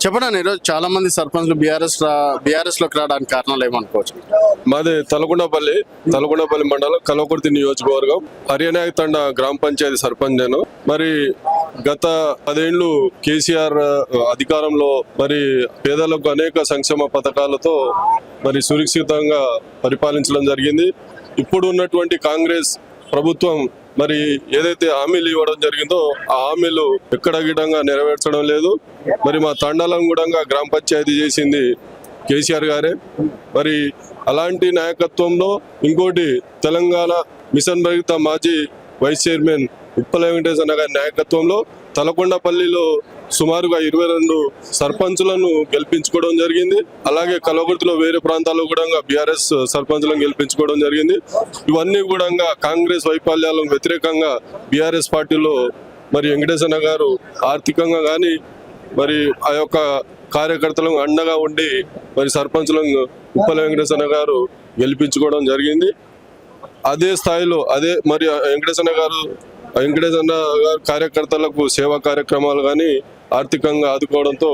చెప్పండి, ఈరోజు చాలా మంది సర్పంచ్లు బీఆర్ఎస్ లోకి రావడానికి కారణాలు ఏమనుకోవచ్చు? మాది తలకొండపల్లి మండలం కల్వకుర్తి నియోజకవర్గం హర్యానాయక్ తండ గ్రామ పంచాయతీ సర్పంచ్ నేను. మరి గత 10 ఏళ్లు కేసీఆర్ అధికారంలో మరి పేదలకు అనేక సంక్షేమ పథకాలతో మరి సురక్షితంగా పరిపాలించడం జరిగింది. ఇప్పుడు ఉన్నటువంటి కాంగ్రెస్ ప్రభుత్వం మరి ఏదైతే హామీలు ఇవ్వడం జరిగిందో ఆ హామీలు ఎక్కడ గిడంగా నెరవేర్చడం లేదు. మరి మా తండాలం కూడా గ్రామ పంచాయతీ చేసింది కేసీఆర్ గారే. మరి అలాంటి నాయకత్వంలో ఇంకోటి తెలంగాణ మిషన్ భగీరథ మాజీ వైస్ చైర్మన్ ఉప్పల వెంకటేశ్వర గారి నాయకత్వంలో తలకొండపల్లిలో సుమారుగా 22 సర్పంచులను గెలిపించుకోవడం జరిగింది. అలాగే కల్వకుర్తిలో వేరే ప్రాంతాల్లో కూడా బీఆర్ఎస్ సర్పంచులను గెలిపించుకోవడం జరిగింది. ఇవన్నీ కూడా కాంగ్రెస్ వైఫల్యాలకు వ్యతిరేకంగా బీఆర్ఎస్ పార్టీలో మరి వెంకటేశ్వర గారు ఆర్థికంగా కానీ మరి ఆ యొక్క కార్యకర్తలకు అండగా ఉండి మరి సర్పంచులను ఉప్పల వెంకటేశ్వర గారు గెలిపించుకోవడం జరిగింది. అదే స్థాయిలో అదే మరి వెంకటేశ్వర గారు కార్యకర్తలకు సేవా కార్యక్రమాలు కానీ ఆర్థికంగా ఆదుకోవడంతో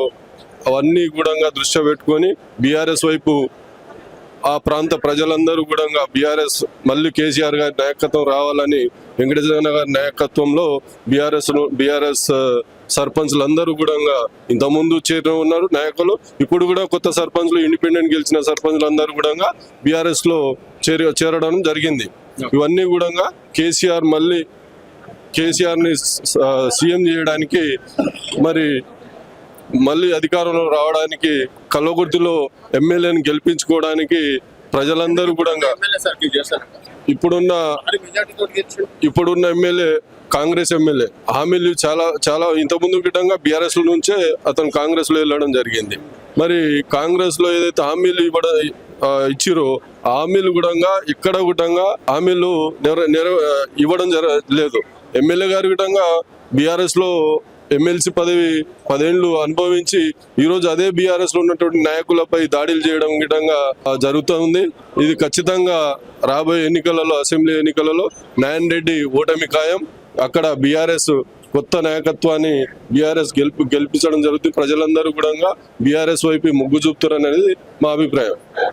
అవన్నీ కూడా దృష్టి పెట్టుకొని బీఆర్ఎస్ వైపు ఆ ప్రాంత ప్రజలందరూ కూడా బీఆర్ఎస్ మళ్ళీ కేసీఆర్ గారి నాయకత్వం రావాలని వెంకటేశ్వర గారి నాయకత్వంలో బీఆర్ఎస్ సర్పంచ్లందరూ కూడా ఇంతకుముందు చేరిన ఉన్నారు నాయకులు. ఇప్పుడు కూడా కొత్త సర్పంచ్లు ఇండిపెండెంట్ గెలిచిన సర్పంచ్లందరూ కూడా బీఆర్ఎస్ లో చేరడం జరిగింది. ఇవన్నీ కూడా కేసీఆర్ ని సీఎం చేయడానికి మరి మళ్ళీ అధికారంలో రావడానికి కల్వకుర్తిలో ఎమ్మెల్యేని గెలిపించుకోవడానికి ప్రజలందరూ కూడా ఇప్పుడున్న ఎమ్మెల్యే కాంగ్రెస్ ఎమ్మెల్యే హామీలు చాలా ఇంతకుముందు గిట్టంగా బీఆర్ఎస్ నుంచే అతను కాంగ్రెస్ లో వెళ్ళడం జరిగింది. మరి కాంగ్రెస్ లో ఏదైతే హామీలు ఇచ్చిరో హామీలు కూడా ఇక్కడ కూడా హామీలు ఇవ్వడం లేదు. ఎమ్మెల్యే గారి విధంగా బీఆర్ఎస్ లో ఎమ్మెల్సీ పదవి 10 ఏళ్లు అనుభవించి ఈ రోజు అదే బీఆర్ఎస్ లో ఉన్నటువంటి నాయకులపై దాడులు చేయడం గిటంగా జరుగుతుంది. ఇది ఖచ్చితంగా రాబోయే ఎన్నికలలో అసెంబ్లీ ఎన్నికలలో నారాయణ రెడ్డి ఓటమి ఖాయం. అక్కడ బీఆర్ఎస్ కొత్త నాయకత్వాన్ని గెలిపించడం జరుగుతుంది. ప్రజలందరూ కూడా బీఆర్ఎస్ వైపు మొగ్గు చూపుతారు అనేది మా అభిప్రాయం.